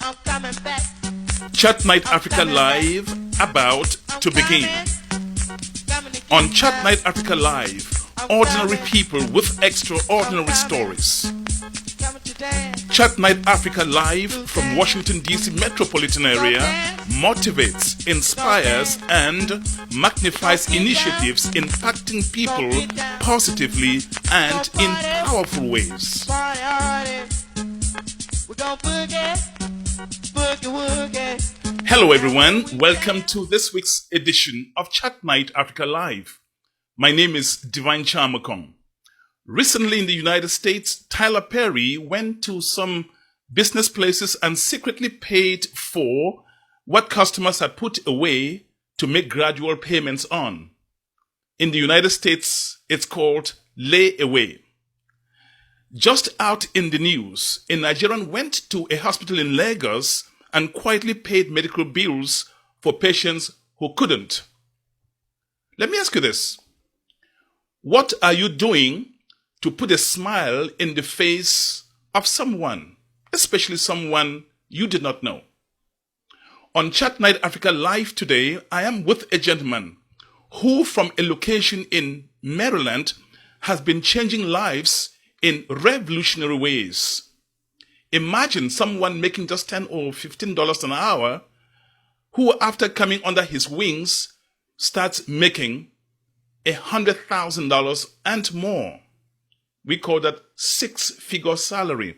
I'm coming back. Chat Night Africa Live about to begin. On Chat Night Africa Live, ordinary people with extraordinary stories. Chat Night Africa Live from Washington, D.C. metropolitan area motivates, inspires, and magnifies initiatives impacting people positively and in powerful ways. Hello everyone, welcome to this week's edition of Chat Night Africa Live. My name is Divine Charmakong. Recently in the United States, Tyler Perry went to some business places and secretly paid for what customers had put away to make gradual payments on. In the United States, it's called layaway. Just out in the news, a Nigerian went to a hospital in Lagos and quietly paid medical bills for patients who couldn't. Let me ask you this. What are you doing to put a smile in the face of someone, especially someone you did not know? On Chat Night Africa Live today, I am with a gentleman who from a location in Maryland has been changing lives in revolutionary ways. Imagine someone making just $10 or $15 an hour who after coming under his wings starts making $100,000 and more. We call that six-figure salary.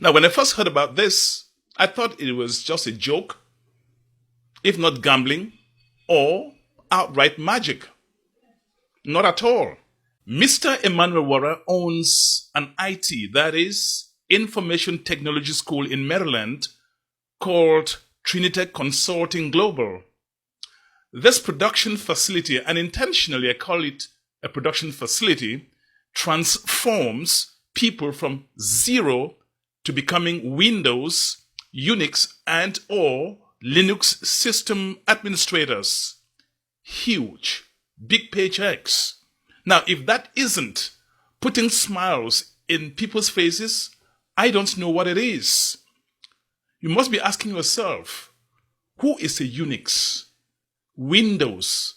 Now, when I first heard about this, I thought it was just a joke, if not gambling, or outright magic. Not at all. Mr. Emmanuel Wara owns an IT, that is, Information Technology School in Maryland called Trinitech Consulting Global. This production facility, and intentionally I call it a production facility, transforms people from zero to becoming Windows, Unix, and or Linux system administrators. Huge, big paychecks. Now, if that isn't putting smiles in people's faces, I don't know what it is. You must be asking yourself, who is a Unix, Windows,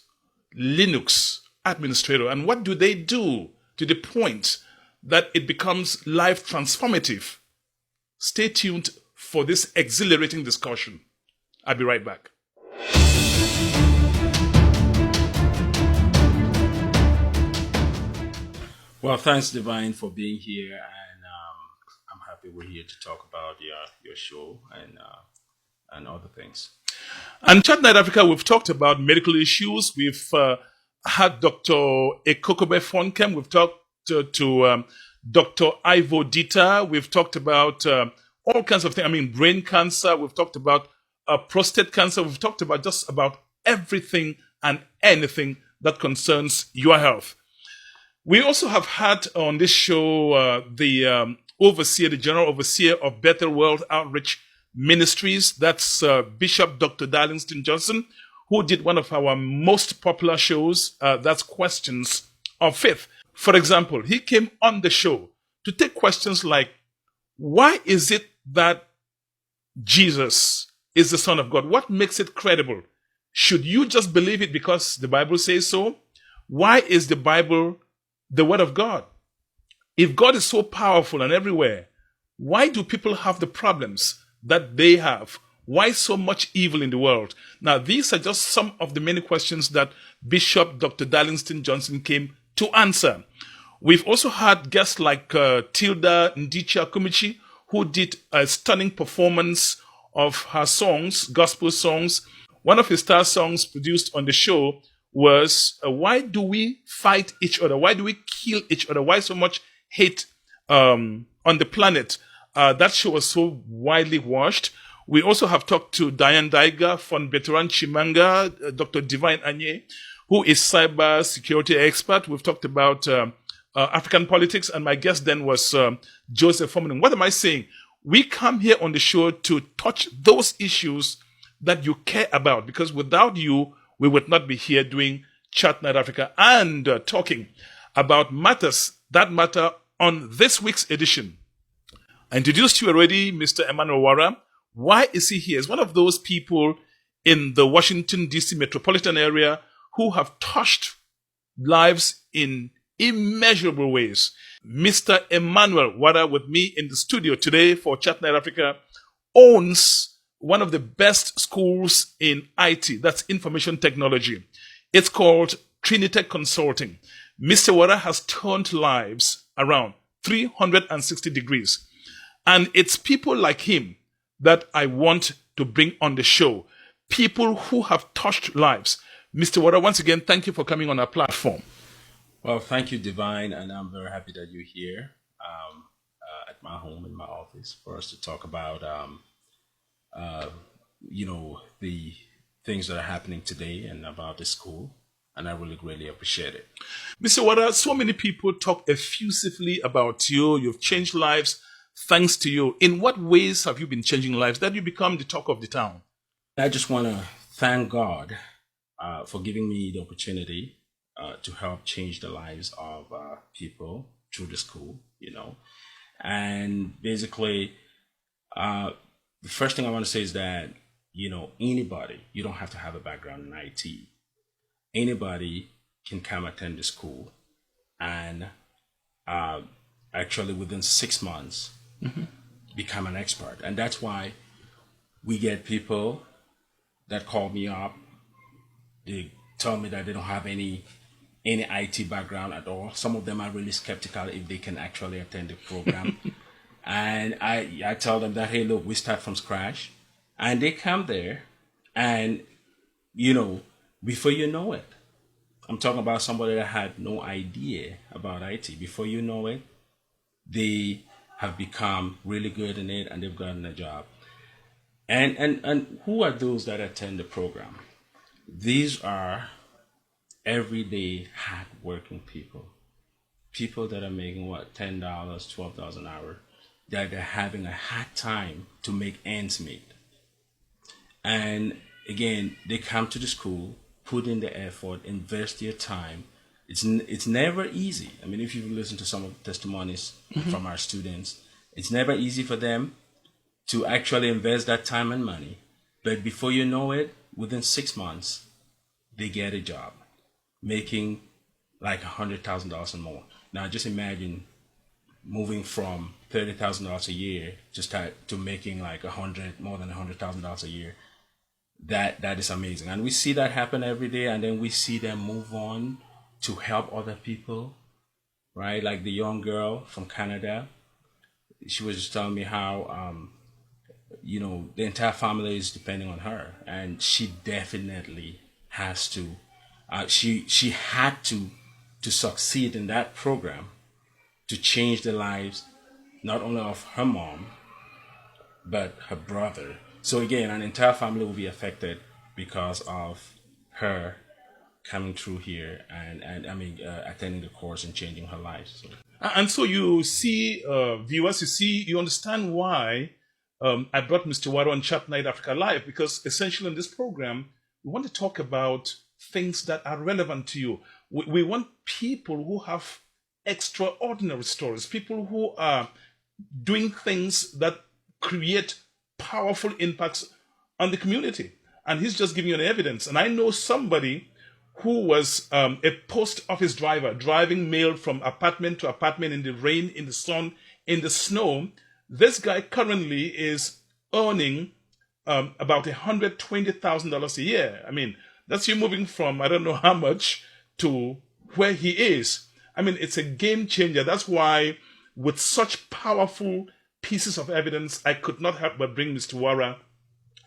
Linux administrator, and what do they do to the point that it becomes life transformative? Stay tuned for this exhilarating discussion. I'll be right back. Well, thanks, Divine, for being here, and I'm happy we're here to talk about your show and other things. On Chat Night Africa, we've talked about medical issues. We've had Dr. Ekokobe Fonkem. We've talked to Dr. Ivo Dita. We've talked about all kinds of things. I mean, brain cancer. We've talked about prostate cancer. We've talked about just about everything and anything that concerns your health. We also have had on this show the overseer, the general overseer of Bethel World Outreach Ministries. That's Bishop Dr. Darlington Johnson, who did one of our most popular shows, that's Questions of Faith. For example, he came on the show to take questions like, why is it that Jesus is the Son of God? What makes it credible? Should you just believe it because the Bible says so? Why is the Bible the Word of God? If God is so powerful and everywhere, why do people have the problems that they have? Why so much evil in the world? Now, these are just some of the many questions that Bishop Dr. Darlington Johnson came to answer. We've also had guests like Tilda Ndicha Kumichi, who did a stunning performance of her songs, gospel songs. One of his star songs produced on the show was Why Do We Fight Each Other? Why do we kill each other? Why so much hate on the planet? That show was so widely watched. We also have talked to Diane Daiga from Veteran Chimanga, Dr. Divine Anye, who is cyber security expert. We've talked about African politics, and my guest then was Joseph Foreman. What am I saying? We come here on the show to touch those issues that you care about, because without you, we would not be here doing Chat Night Africa and talking about matters that matter on this week's edition. I introduced you already, Mr. Emmanuel Wara, Why is he here? He's one of those people in the Washington, D.C. metropolitan area who have touched lives in immeasurable ways. Mr. Emmanuel Wada, with me in the studio today for Chat Night Africa, owns one of the best schools in IT, that's information technology. It's called Trinitech Consulting. Mr. Wada has turned lives around 360 degrees. And it's people like him that I want to bring on the show. People who have touched lives. Mr. Wada, once again, thank you for coming on our platform. Well, thank you, Divine, and I'm very happy that you're here at my home, in my office, for us to talk about, the things that are happening today and about the school, and I really greatly appreciate it. Mr. Wada, so many people talk effusively about you. You've changed lives thanks to you. In what ways have you been changing lives that you become the talk of the town? I just want to thank God for giving me the opportunity to help change the lives of people through the school, And basically, the first thing I want to say is that, anybody, you don't have to have a background in IT. Anybody can come attend the school and actually within 6 months become an expert. And that's why we get people that call me up. They tell me that they don't have any IT background at all. Some of them are really skeptical if they can actually attend the program. And I tell them that, hey, look, we start from scratch. And they come there and, before you know it, I'm talking about somebody that had no idea about IT. Before you know it, they have become really good in it and they've gotten a job. And who are those that attend the program? These are everyday hard-working people that are making $10, $12 an hour, that they're having a hard time to make ends meet. And again, they come to the school, put in the effort, invest their time. It's never easy. I mean, if you listen to some of the testimonies from our students, it's never easy for them to actually invest that time and money. But before you know it, within 6 months, they get a job making like $100,000 and more. Now, just imagine moving from $30,000 a year to making like more than $100,000 a year. That is amazing. And we see that happen every day. And then we see them move on to help other people, right? Like the young girl from Canada. She was just telling me how, the entire family is depending on her. And she definitely has to, she had to succeed in that program to change the lives, not only of her mom, but her brother. So again, an entire family will be affected because of her coming through here and attending the course and changing her life. So. And so you see, viewers, you understand why I brought Mr. Wada on Chat Night Africa Live, because essentially in this program, we want to talk about things that are relevant to you. We want people who have extraordinary stories, people who are doing things that create powerful impacts on the community. And he's just giving you an evidence. And I know somebody who was a post office driver, driving mail from apartment to apartment in the rain, in the sun, in the snow. This guy currently is earning about $120,000 a year. I mean, that's you moving from I don't know how much to where he is. I mean, it's a game changer. That's why with such powerful pieces of evidence, I could not help but bring Mr. Wada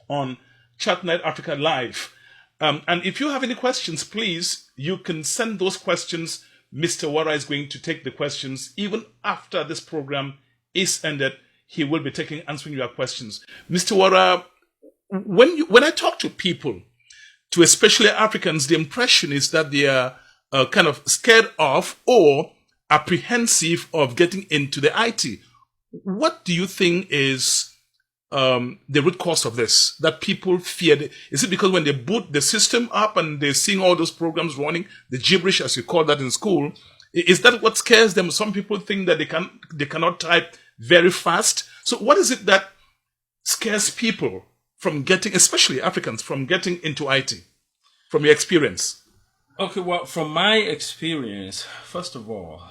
on Chat Night Africa Live. And if you have any questions, please, you can send those questions. Mr. Wada is going to take the questions. Even after this program is ended, he will be answering your questions. Mr. Wada, when I talk to people, to especially Africans, the impression is that they are kind of scared of or apprehensive of getting into the IT. What do you think is the root cause of this, that people fear? Is it because when they boot the system up and they're seeing all those programs running, the gibberish, as you call that in school, is that what scares them? Some people think that they cannot type very fast. So what is it that scares people from getting, especially Africans, from getting into IT, from your experience? Okay, well, from my experience, first of all,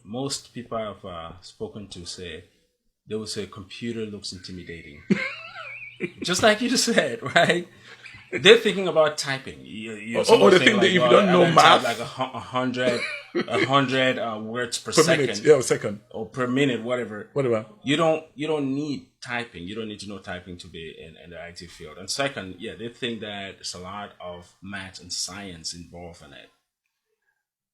most people I've spoken to say they will say computer looks intimidating, just like you just said, right? They're thinking about typing. Or they think that if you don't know math, like 100 words per per second, minute, yeah, a second, or per minute, whatever. whatever. You don't need typing. You don't need to know typing to be in the IT field. And second, yeah, they think that there's a lot of math and science involved in it.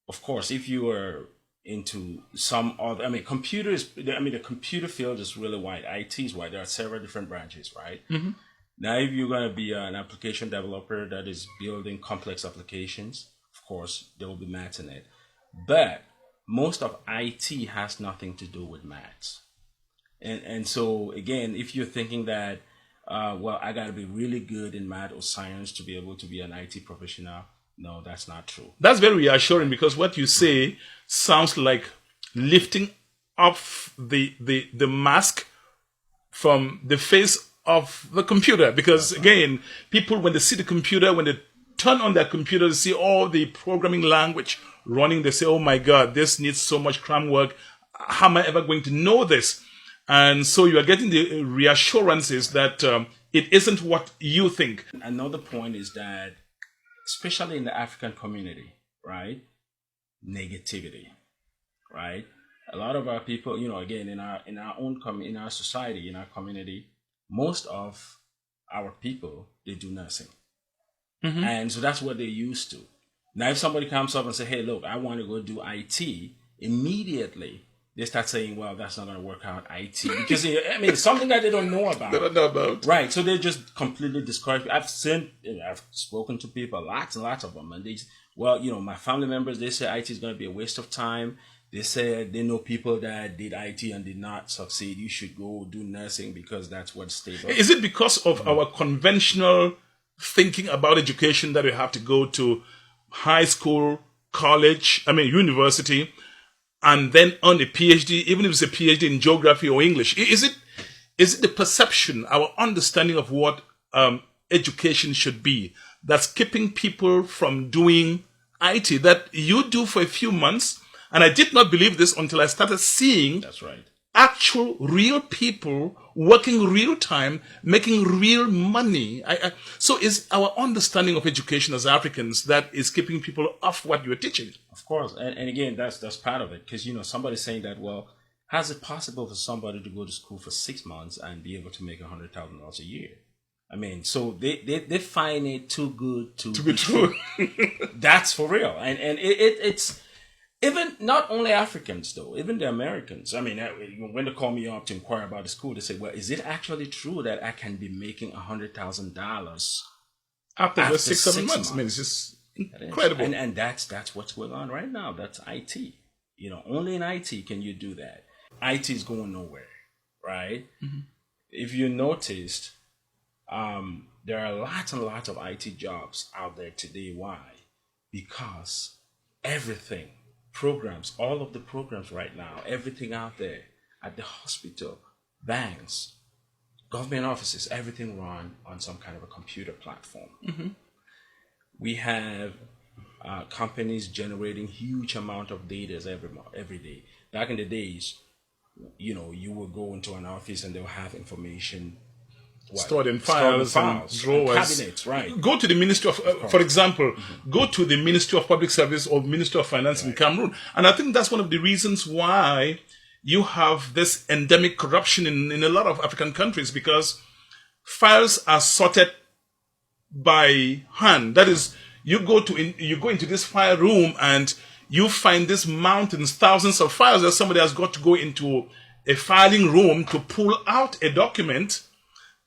Of course, if you are into some other, the computer field is really wide. IT is wide. There are several different branches, right? Mm-hmm. Now, if you're going to be an application developer that is building complex applications, of course, there will be math in it. But most of IT has nothing to do with maths. And so, again, if you're thinking that, I got to be really good in math or science to be able to be an IT professional, no, that's not true. That's very reassuring, because what you say sounds like lifting off the mask from the face of the computer. Because again, people, when they see the computer, when they turn on their computer, they see all the programming language running, they say, oh my God, this needs so much cram work. How am I ever going to know this? And so you are getting the reassurances that it isn't what you think. Another point is that, especially in the African community, right? Negativity, right? A lot of our people, again, in our own in our society, in our community, most of our people, they do nursing. Mm-hmm. And so that's what they're used to. Now, if somebody comes up and say, hey, look, I want to go do IT, immediately they start saying, well, that's not going to work out, IT. Because, it's something that they don't know about. They don't know about. Right. So they just completely discourage. I've spoken to people, lots and lots of them. And they just, my family members, they say IT is going to be a waste of time. They said they know people that did IT and did not succeed. You should go do nursing because that's what's stable. Is it because of our conventional thinking about education that we have to go to high school, college, university, and then earn a PhD, even if it's a PhD in geography or English? Is it the perception, our understanding of what education should be, that's keeping people from doing IT, that you do for a few months? And I did not believe this until I started seeing that's right. Actual, real people working real time, making real money. So is our understanding of education as Africans that is keeping people off what you're teaching? Of course. And again, that's part of it. Because, somebody's saying that, well, how's it possible for somebody to go to school for 6 months and be able to make $100,000 a year? So they find it too good to be true. That's for real. And it's... Even not only Africans, though, even the Americans. When they call me up to inquire about the school, they say, well, is it actually true that I can be making $100,000 after just 6, 7 months? It's just incredible. And that's what's going on right now. That's IT. Only in IT can you do that. IT is going nowhere, right? Mm-hmm. If you noticed, there are lots and lots of IT jobs out there today. Why? Because everything, programs, all of the programs right now, everything out there at the hospital, banks, government offices, everything run on some kind of a computer platform. Mm-hmm. We have companies generating huge amount of data every day. Back in the days, you would go into an office and they'll have information stored in files and drawers. Cabinets, right. Go to the Ministry of for example, go to the Ministry of Public Service or Ministry of Finance in Cameroon. And I think that's one of the reasons why you have this endemic corruption in a lot of African countries, because files are sorted by hand. That is, you go into this file room and you find these mountains, thousands of files that somebody has got to go into a filing room to pull out a document.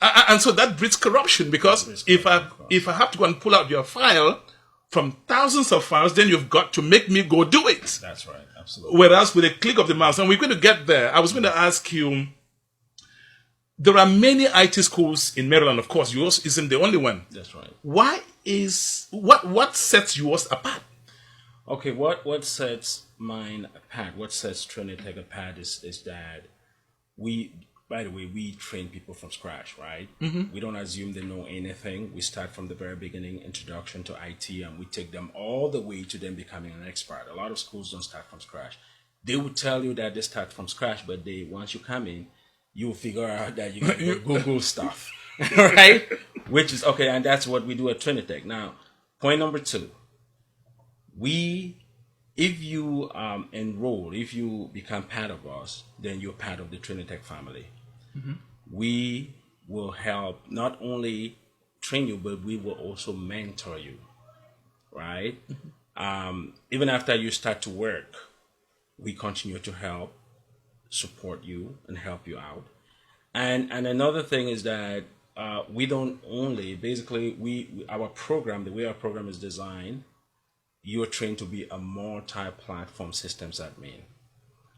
And so that breeds corruption, because if I have to go and pull out your file from thousands of files, then you've got to make me go do it. That's right, absolutely. Whereas with a click of the mouse, and we're going to get there, I was going to ask you, there are many IT schools in Maryland, of course. Yours isn't the only one. That's right. What sets yours apart? Okay, what sets mine apart, what sets Trinitech apart is that by the way, we train people from scratch, right? We don't assume they know anything. We start from the very beginning, introduction to IT, and we take them all the way to them becoming an expert. A lot of schools don't start from scratch. They would tell you that they start from scratch, but once you come in, you will figure out that you can Google stuff, right? Which is okay, and that's what we do at Trinitech. Now, point number 2, if you enroll, if you become part of us, then you're part of the Trinitech family. We will help not only train you, but we will also mentor you, right? Even after you start to work, we continue to help, support you, and help you out. And another thing is that we don't only, basically, our program, the way our program is designed, you are trained to be a multi-platform systems admin.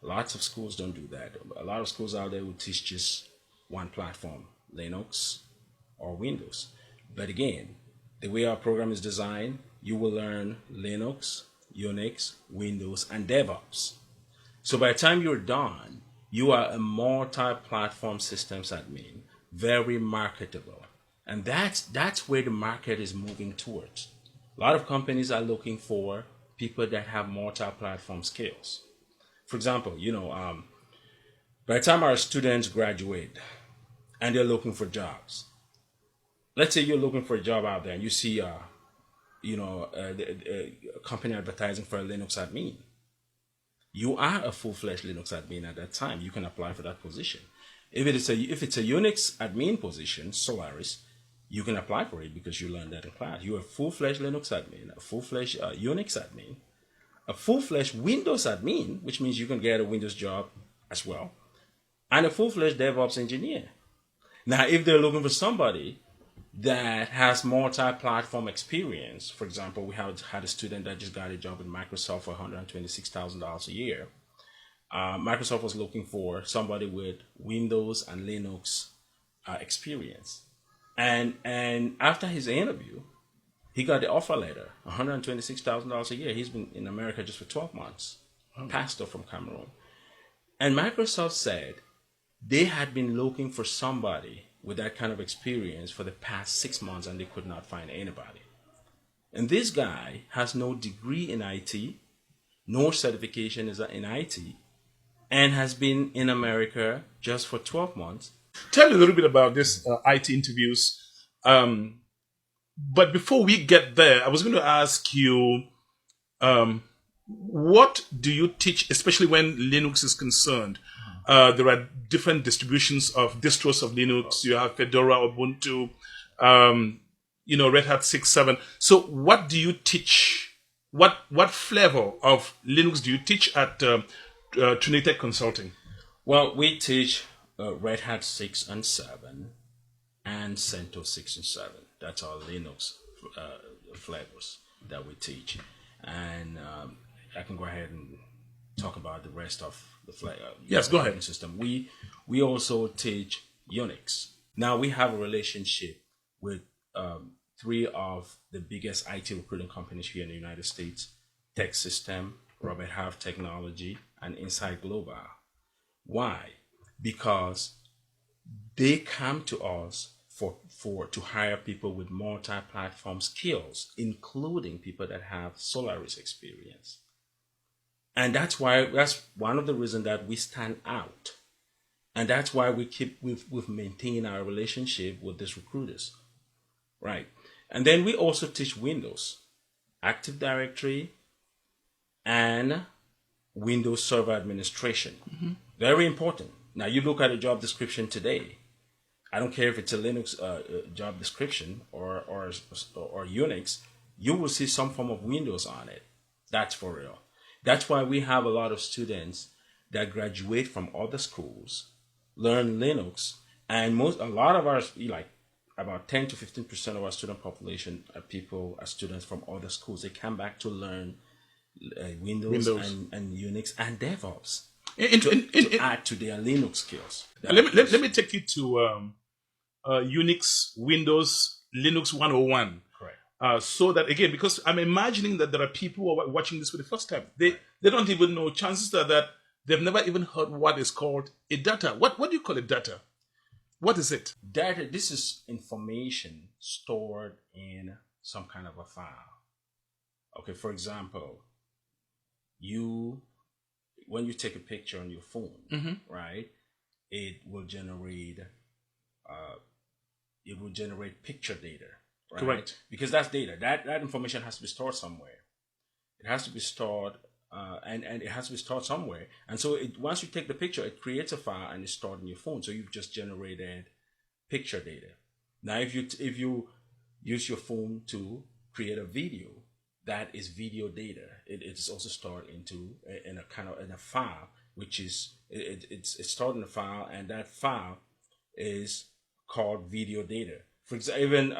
Lots of schools don't do that. A lot of schools out there will teach just one platform, Linux or Windows. But again, the way our program is designed, you will learn Linux, Unix, Windows, and DevOps. So by the time you're done, you are a multi-platform systems admin, very marketable. And that's where the market is moving towards. A lot of companies are looking for people that have multi-platform skills. For example, by the time our students graduate and they're looking for jobs, let's say you're looking for a job out there and you see a company advertising for a Linux admin. You are a full-fledged Linux admin at that time. You can apply for that position. If it's a Unix admin position, Solaris, you can apply for it because you learned that in class. You're a full-fledged Linux admin, a full-fledged Unix admin, a full-fledged Windows admin, which means you can get a Windows job as well, and a full-fledged DevOps engineer. Now, if they're looking for somebody that has multi-platform experience, for example, we had a student that just got a job with Microsoft for $126,000 a year. Microsoft was looking for somebody with Windows and Linux experience. And after his interview, he got the offer letter, $126,000 a year. He's been in America just for 12 months, pastor from Cameroon. And Microsoft said they had been looking for somebody with that kind of experience for the past 6 months and they could not find anybody. And this guy has no degree in IT, no certification in IT, and has been in America just for 12 months. Tell me a little bit about this IT interviews. But before we get there, I was going to ask you, what do you teach, especially when Linux is concerned? There are different distributions of distros of Linux. You have Fedora, Ubuntu, Red Hat 6.7. So what do you teach? What flavor of Linux do you teach at Trinitech Consulting? Well, we teach Red Hat 6 and 7 and CentOS 6 and 7. That's our Linux flavors that we teach. And I can go ahead and talk about the rest of the yes, go ahead. System. We also teach Unix. Now we have a relationship with 3 of the biggest IT recruiting companies here in the United States: TechSystem, Robert Half Technology, and Insight Global. Why? Because they come to us to hire people with multi-platform skills, including people that have Solaris experience. And that's one of the reasons that we stand out. And that's why we've maintained our relationship with these recruiters. Right. And then we also teach Windows, Active Directory, and Windows Server Administration. Mm-hmm. Very important. Now you look at a job description today. I don't care if it's a Linux job description or Unix, you will see some form of Windows on it. That's for real. That's why we have a lot of students that graduate from other schools, learn Linux, and a lot of our, like about 10 to 15% of our student population are students from other schools. They come back to learn Windows. And Unix and DevOps to add to their Linux skills. Let me take you to Unix, Windows, Linux 101. Correct. So that, again, because I'm imagining that there are people who are watching this for the first time. They don't even know. Chances are that they've never even heard what is called a data. What do you call a data? What is it? This is information stored in some kind of a file. Okay, for example, when you take a picture on your phone, right, it will generate picture data, right? Correct. Because that's data. That information has to be stored somewhere. It has to be stored, and it has to be stored somewhere. And so once you take the picture, it creates a file and it's stored in your phone. So you've just generated picture data. Now, if you use your phone to create a video, that is video data. It is also stored in a file, which is it's stored in a file, and that file is called video data. For example, even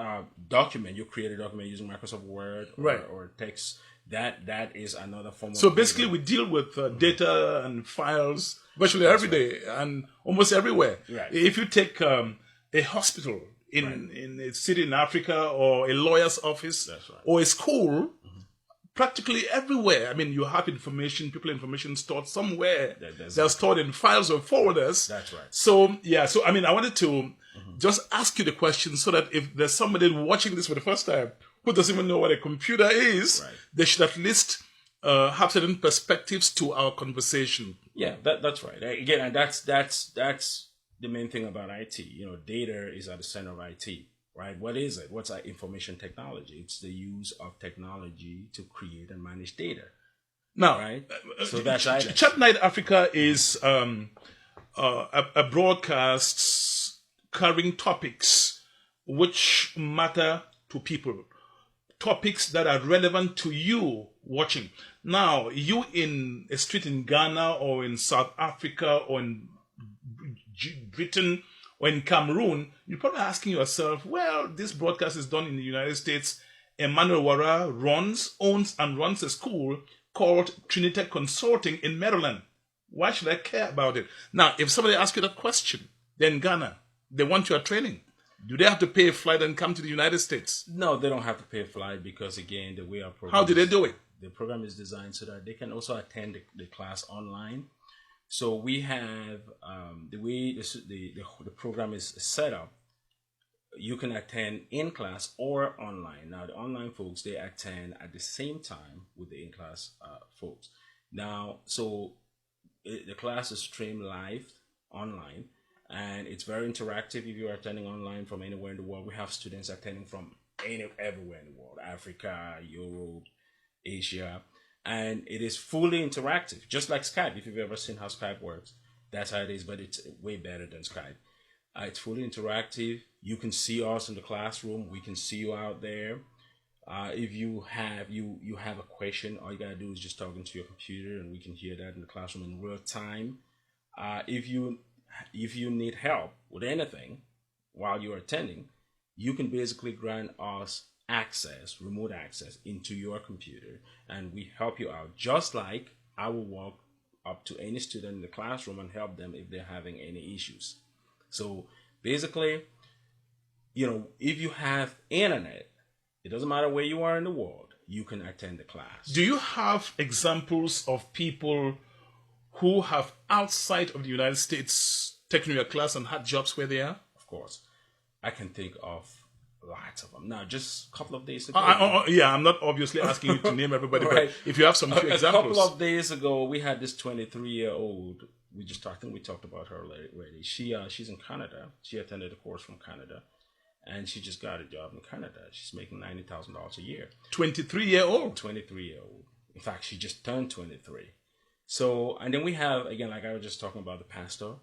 document, you create a document using Microsoft Word or text. That is another form. So of basically, data. we deal with data and files virtually every day and almost everywhere. Right. If you take a hospital in a city in Africa, or a lawyer's office, or a school, practically everywhere. I mean, you have people information stored somewhere. They're stored in files or folders. That's right. So, I mean, I wanted to just ask you the question so that if there's somebody watching this for the first time who doesn't even know what a computer is, they should at least have certain perspectives to our conversation. Yeah, that's right. Again, and that's the main thing about IT. Data is at the center of IT. Right? What is it? What's our information technology? It's the use of technology to create and manage data. Now, right? So that's Chat Night Africa is a broadcast covering topics which matter to people, topics that are relevant to you watching. Now, you in a street in Ghana or in South Africa or in Britain or in Cameroon, you're probably asking yourself, well, this broadcast is done in the United States. Emmanuel Wara owns and runs a school called Trinitech Consulting in Maryland. Why should I care about it? Now, if somebody asks you that question, they're in Ghana, they want your training. Do they have to pay a flight and come to the United States? No, they don't have to pay a flight because, again, the way our program How do they do it? The program is designed so that they can also attend the class online. So we have the way the program is set up, you can attend in class or online. Now, the online folks, they attend at the same time with the in-class folks. Now, so the class is streamed live online, and it's very interactive. If you're attending online from anywhere in the world, we have students attending from everywhere in the world, Africa, Europe, Asia. And it is fully interactive, just like Skype. If you've ever seen how Skype works, that's how it is, but it's way better than Skype. It's fully interactive. You can see us in the classroom. We can see you out there. If you have a question, all you gotta do is just talk into your computer, and we can hear that in the classroom in real time. If you need help with anything while you're attending, you can basically grant us remote access into your computer, and we help you out, just like I will walk up to any student in the classroom and help them if they're having any issues. So basically, if you have internet, it doesn't matter where you are in the world, you can attend the class. Do you have examples of people who have outside of the United States taken your class and had jobs where they are? Of course. I can think of lots of them. Now, just a couple of days ago. I'm not obviously asking you to name everybody, right. But if you have some few examples. A couple of days ago, we had this 23-year-old. I think we talked about her already. She's in Canada. She attended a course from Canada, and she just got a job in Canada. She's making $90,000 a year. 23-year-old? 23-year-old. In fact, she just turned 23. So, and then we have, again, like I was just talking about, the pastor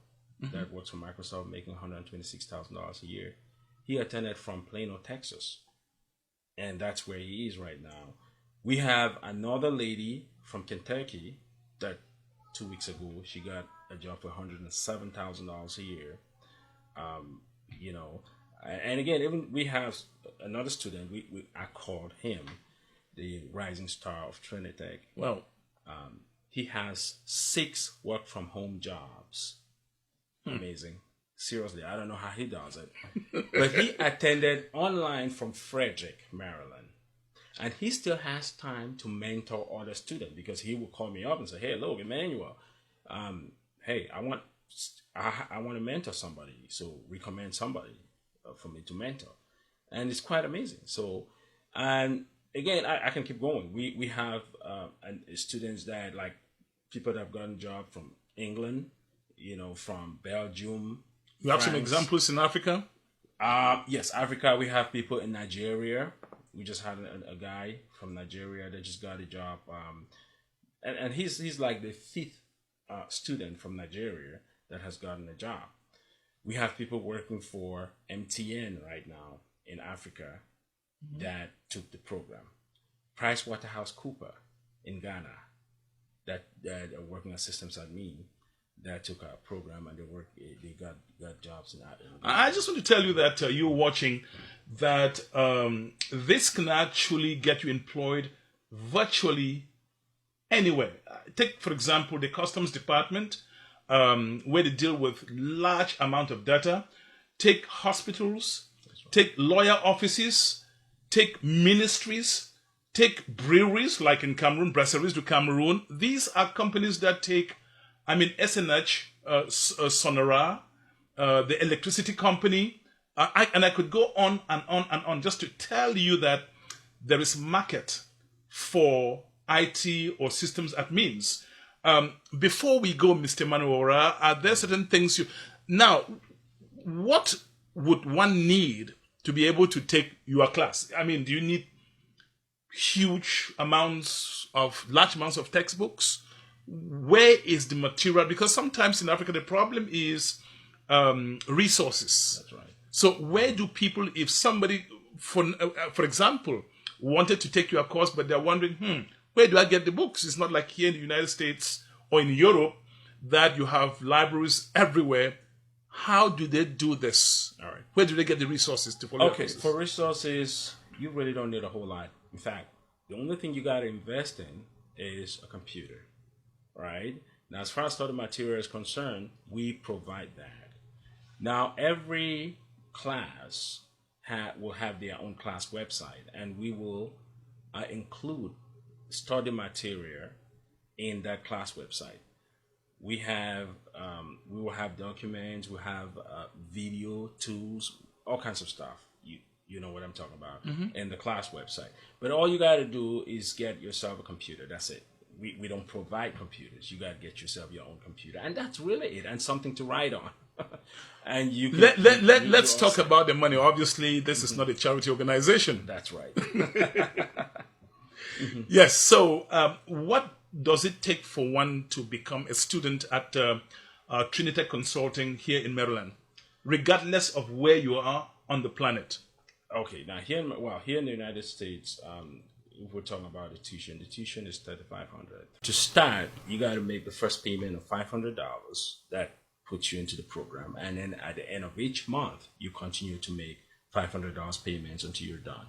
that works for Microsoft, making $126,000 a year. He attended from Plano, Texas, and that's where he is right now. We have another lady from Kentucky that 2 weeks ago, she got a job for $107,000 a year. And again, even we have another student, I called him the rising star of Trinitech. Well, he has 6 work from home jobs. Amazing. Seriously, I don't know how he does it. But he attended online from Frederick, Maryland. And he still has time to mentor other students, because he will call me up and say, hey, look, Emmanuel, hey, I I want to mentor somebody, so recommend somebody for me to mentor, and it's quite amazing. So, and again, I can keep going. We have students that like people that have gotten job from England, from Belgium. You have some France. examples in Africa? Yes, Africa. We have people in Nigeria. We just had a guy from Nigeria that just got a job, and he's like the fifth student from Nigeria that has gotten a job. We have people working for MTN right now in Africa that took the program. PricewaterhouseCoopers in Ghana that are working as systems admin that took our program, and they got jobs in that. I just want to tell you that you're watching that this can actually get you employed virtually anywhere. Take, for example, the customs department, where they deal with large amount of data. Take hospitals, take lawyer offices, take ministries, take breweries like in Cameroon, Brasseries du Cameroon. These are companies that take, SNH, Sonora, the electricity company, and I could go on and on and on just to tell you that there is market for IT or systems admins. Before we go, Mr. Manuora, are there certain things now, what would one need to be able to take your class? Do you need large amounts of textbooks? Where is the material? Because sometimes in Africa, the problem is resources. That's right. So where do people, if somebody, for example, wanted to take your course, but they're wondering, where do I get the books? It's not like here in the United States or in Europe that you have libraries everywhere. How do they do this? All right. Where do they get the resources to follow? Okay, for resources, you really don't need a whole lot. In fact, the only thing you got to invest in is a computer, right? Now, as far as study material is concerned, we provide that. Now, every class will have their own class website, and we will include study material in that class website. We will have documents, we have video tools, all kinds of stuff. You know what I'm talking about in the class website. But all you got to do is get yourself a computer. That's it. We don't provide computers. You got to get yourself your own computer, and that's really it. And something to write on. And you can, let's talk about the money. Obviously, this is not a charity organization. That's right. Yes. So, what does it take for one to become a student at Trinitech Consulting here in Maryland, regardless of where you are on the planet? Okay, now here in the United States, if we're talking about the tuition is $3,500. To start, you got to make the first payment of $500. That puts you into the program, and then at the end of each month, you continue to make $500 payments until you're done.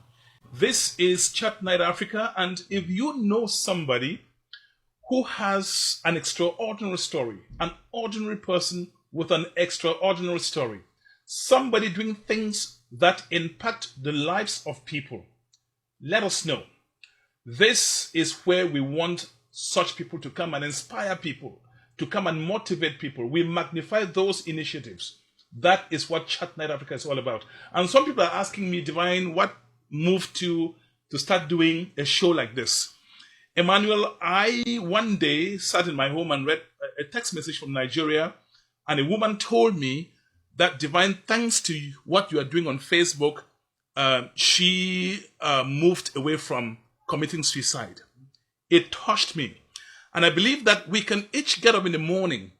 This is Chat Night Africa, and if you know somebody who has an extraordinary story, an ordinary person with an extraordinary story, somebody doing things that impact the lives of people, let us know. This is where we want such people to come and inspire people, to come and motivate people. We magnify those initiatives. That is what Chat Night Africa is all about. And some people are asking me, Divine, what moved to start doing a show like this? Emmanuel, I one day sat in my home and read a text message from Nigeria, and a woman told me that, Divine, thanks to what you are doing on Facebook, she moved away from committing suicide. It touched me. And I believe that we can each get up in the morning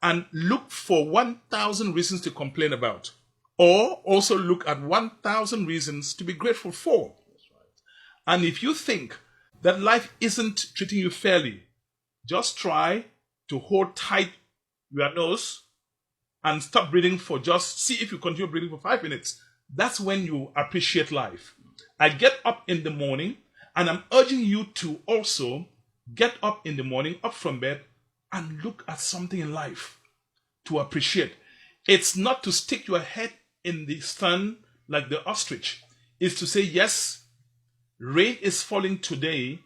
and look for 1,000 reasons to complain about, or also look at 1,000 reasons to be grateful for. That's right. And if you think that life isn't treating you fairly, just try to hold tight your nose and stop breathing see if you continue breathing for 5 minutes. That's when you appreciate life. I get up in the morning, and I'm urging you to also get up in the morning, up from bed, and look at something in life to appreciate. It's not to stick your head in the sun like the ostrich. It's to say, yes, rain is falling today,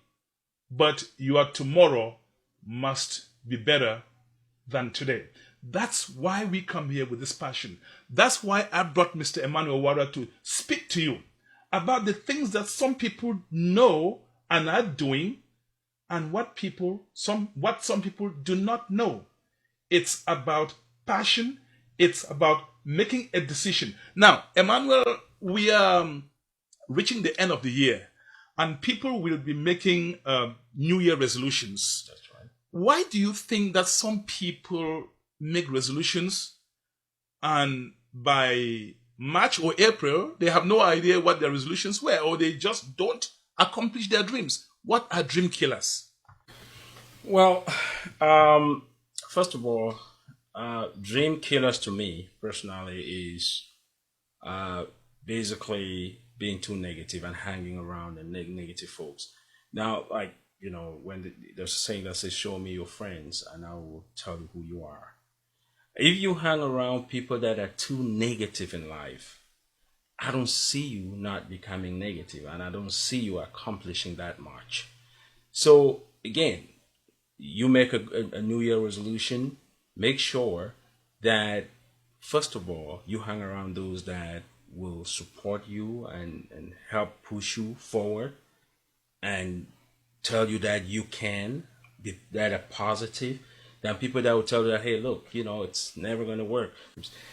but your tomorrow must be better than today. That's why we come here with this passion. That's why I brought Mr. Emmanuel Wara to speak to you about the things that some people know and are doing, and what some people do not know. It's about passion. It's about making a decision. Now, Emmanuel, we are reaching the end of the year, and people will be making New Year resolutions. That's right. Why do you think that some people make resolutions and by March or April, they have no idea what their resolutions were, or they just don't accomplish their dreams? What are dream killers? Well, first of all, dream killers to me personally is basically being too negative and hanging around and negative folks. Now, like, when there's a saying that says, show me your friends and I will tell you who you are. If you hang around people that are too negative in life, I don't see you not becoming negative, and I don't see you accomplishing that much. So again, you make a New Year resolution, make sure that, first of all, you hang around those that will support you and help push you forward and tell you that you can, that are positive, than people that will tell you that, hey, look, it's never going to work.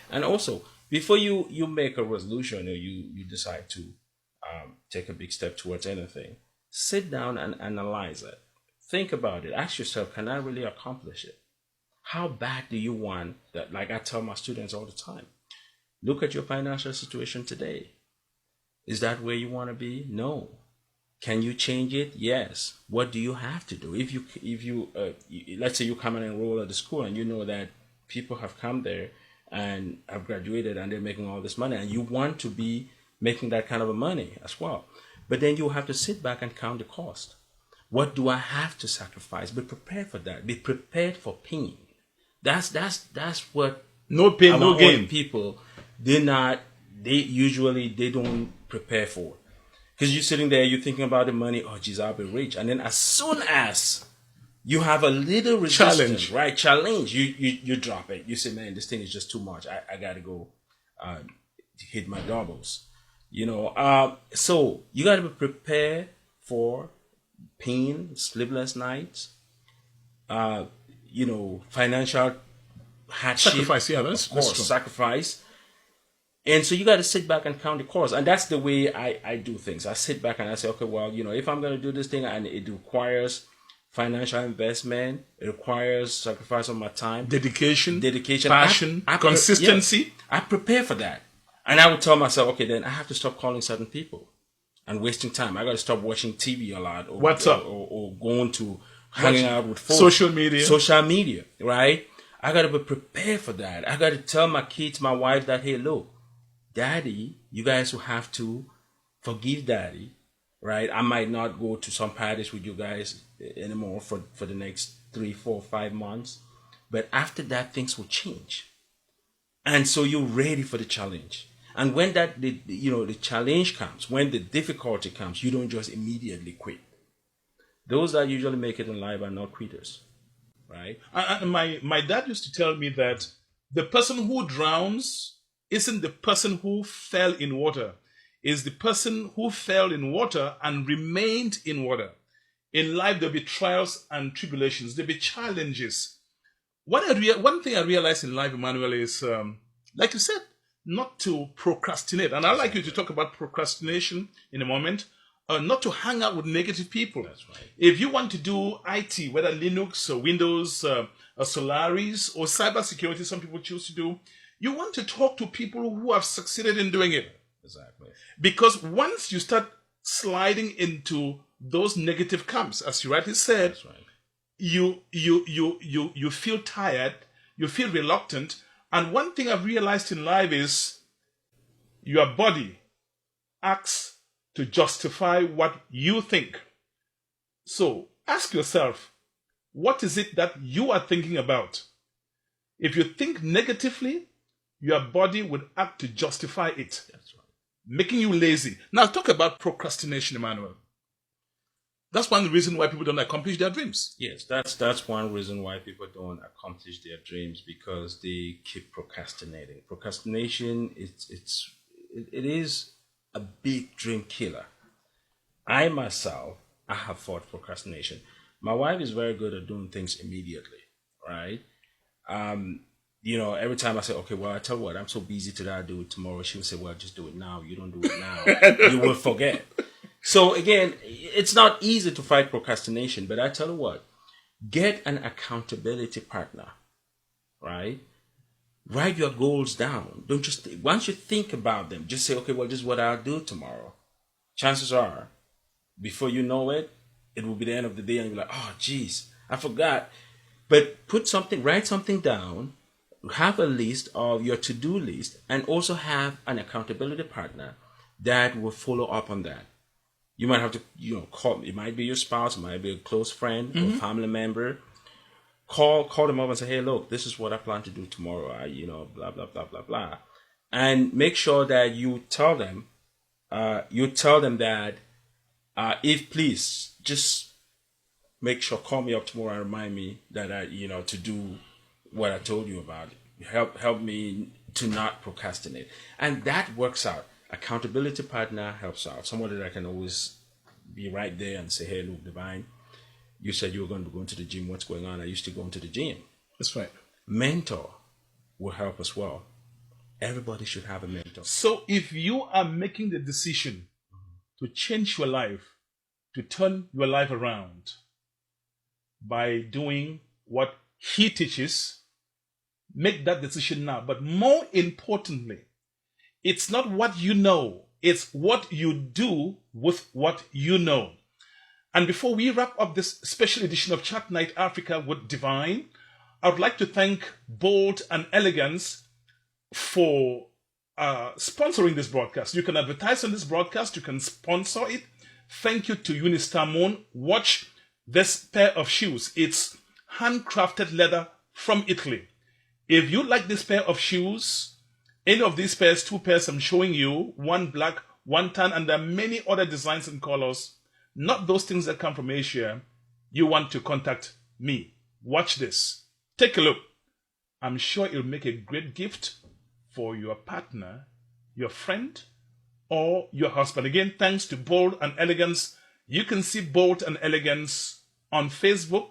And also, before you make a resolution or you decide to take a big step towards anything, sit down and analyze it. Think about it. Ask yourself, can I really accomplish it? How bad do you want that? Like I tell my students all the time, look at your financial situation today. Is that where you want to be? No. Can you change it? Yes. What do you have to do? If you let's say you come and enroll at the school and you know that people have come there and have graduated and they're making all this money, and you want to be making that kind of money as well. But then you have to sit back and count the cost. What do I have to sacrifice? Be prepared for that. Be prepared for pain. That's what no pain, no gain. People they don't prepare for. Because you're sitting there, you're thinking about the money. Oh, geez, I'll be rich. And then as soon as you have a little resistance, challenge, you drop it. You say, man, this thing is just too much. I got to go hit my doubles. So you got to be prepared for pain, sleepless nights, financial hardship. Sacrifice, yeah, that's true. Sacrifice. And so you got to sit back and count the cost. And that's the way I do things. I sit back and I say, okay, well, if I'm going to do this thing and it requires financial investment, it requires sacrifice of my time, dedication, passion, consistency. I prepare for that. And I would tell myself, okay, then I have to stop calling certain people and wasting time. I got to stop watching TV a lot or going to hanging out with folks. Social media, right? I got to be prepared for that. I got to tell my kids, my wife that, hey, look, Daddy, you guys will have to forgive Daddy, right? I might not go to some parties with you guys anymore for the next 3, 4, 5 months. But after that, things will change. And so you're ready for the challenge. And when the challenge comes, when the difficulty comes, you don't just immediately quit. Those that usually make it in life are not quitters, right? And my dad used to tell me that the person who drowns isn't the person who fell in water. It's the person who fell in water and remained in water. In life, there'll be trials and tribulations. There'll be challenges. One thing I realized in life, Emmanuel, is, like you said, not to procrastinate. And I'd like you to talk about procrastination in a moment. Not to hang out with negative people. That's right. If you want to do IT, whether Linux or Windows, or Solaris or cybersecurity, some people choose to do, you want to talk to people who have succeeded in doing it. Exactly. Because once you start sliding into those negative camps, as you rightly said, that's right, you feel tired, you feel reluctant. And one thing I've realized in life is your body acts to justify what you think. So ask yourself, what is it that you are thinking about? If you think negatively, your body would act to justify it. That's right. Making you lazy. Now talk about procrastination, Emmanuel. That's one reason why people don't accomplish their dreams. Yes, that's one reason why people don't accomplish their dreams, because they keep procrastinating. Procrastination, it is a big dream killer. I myself, I have fought procrastination. My wife is very good at doing things immediately, right? Every time I say, okay, well, I tell you what, I'm so busy today, I'll do it tomorrow. She will say, well, just do it now. You don't do it now, you will forget. So again, it's not easy to fight procrastination, but I tell you what, get an accountability partner, right? Write your goals down. Don't just, once you think about them, just say, okay, well, this is what I'll do tomorrow. Chances are, before you know it, it will be the end of the day and you're like, oh, geez, I forgot. But write something down, have a list of your to-do list, and also have an accountability partner that will follow up on that. You might have to, call. It might be your spouse, it might be a close friend or family member. Call them up and say, hey, look, this is what I plan to do tomorrow. Blah blah blah blah blah, and make sure that you tell them. That if please just make sure, call me up tomorrow and remind me that to do what I told you about. Help me to not procrastinate, and that works out. Accountability partner helps out. Somebody that can always be right there and say, hey, look, Divine, you said you were going to go into the gym. What's going on? I used to go into the gym. That's right. Mentor will help as well. Everybody should have a mentor. So if you are making the decision to change your life, to turn your life around by doing what he teaches, make that decision now. But more importantly, it's not what you know, it's what you do with what you know. And before we wrap up this special edition of Chat Night Africa with Divine, I would like to thank Bold and Elegance for sponsoring this broadcast. You can advertise on this broadcast, you can sponsor it. Thank you to Unistar Moon. Watch this pair of shoes. It's handcrafted leather from Italy. If you like this pair of shoes, any of these pairs, 2 pairs I'm showing you, one black, one tan, and there are many other designs and colors, not those things that come from Asia, you want to contact me. Watch this. Take a look. I'm sure it'll make a great gift for your partner, your friend, or your husband. Again, thanks to Bold and Elegance. You can see Bold and Elegance on Facebook.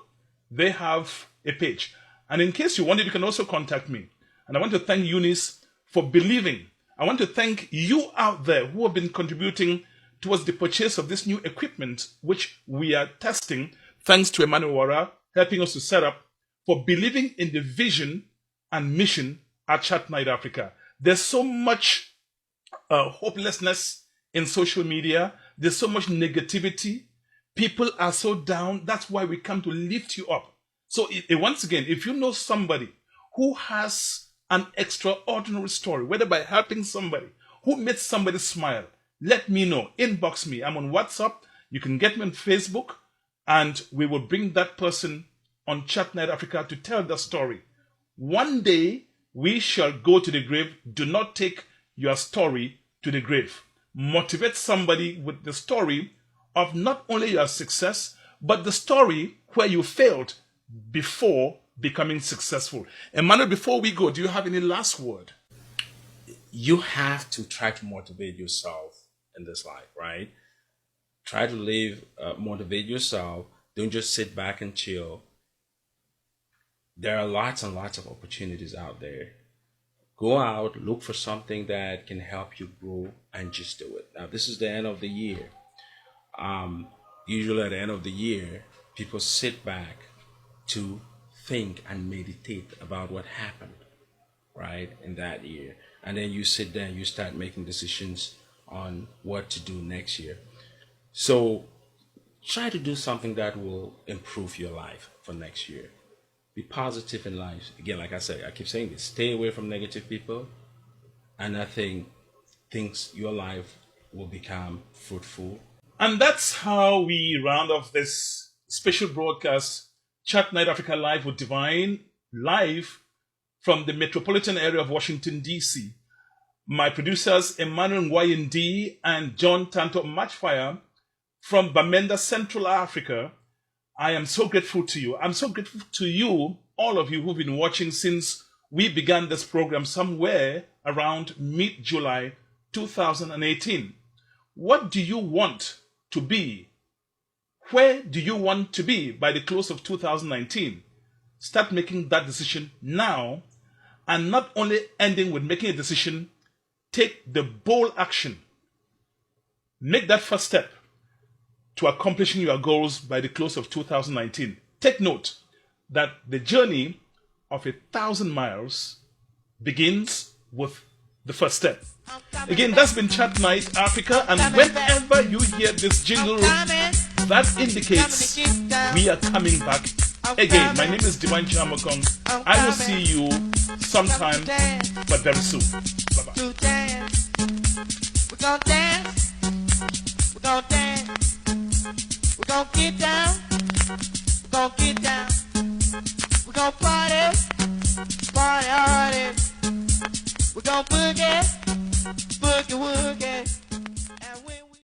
They have a page. And in case you wanted, you can also contact me. And I want to thank Eunice for believing. I want to thank you out there who have been contributing towards the purchase of this new equipment, which we are testing, thanks to Emmanuel Wara, helping us to set up, for believing in the vision and mission at Chat Night Africa. There's so much hopelessness in social media. There's so much negativity. People are so down. That's why we come to lift you up. So once again, if you know somebody who has an extraordinary story, whether by helping somebody, who made somebody smile, let me know. Inbox me. I'm on WhatsApp. You can get me on Facebook, and we will bring that person on Chat Night Africa to tell the story. One day, we shall go to the grave. Do not take your story to the grave. Motivate somebody with the story of not only your success, but the story where you failed before becoming successful. Emmanuel, before we go, do you have any last word? You have to try to motivate yourself in this life, right? Try to motivate yourself. Don't just sit back and chill. There are lots and lots of opportunities out there. Go out, look for something that can help you grow, and just do it. Now, this is the end of the year. Usually at the end of the year, people sit back to think and meditate about what happened, right, in that year. And then you sit there and you start making decisions on what to do next year. So try to do something that will improve your life for next year. Be positive in life. Again, like I said, I keep saying this, stay away from negative people. And I think your life will become fruitful. And that's how we round off this special broadcast, Chat Night Africa Live with Divine, live from the metropolitan area of Washington, D.C. My producers, Emmanuel Nguynd and John Tanto Matchfire, from Bamenda, Central Africa. I am so grateful to you. I'm so grateful to you, all of you who've been watching since we began this program somewhere around mid-July 2018. What do you want to be? Where do you want to be by the close of 2019? Start making that decision now, and not only ending with making a decision, take the bold action. Make that first step to accomplishing your goals by the close of 2019. Take note that the journey of 1,000 miles begins with the first step. Again, that's been Chat Night Africa, and whenever you hear this jingle, that indicates we are coming back again. My name is Divine Chamakong. I will see you sometime, but very soon. Bye-bye. We're gonna dance. We're gonna dance. We're gonna get down.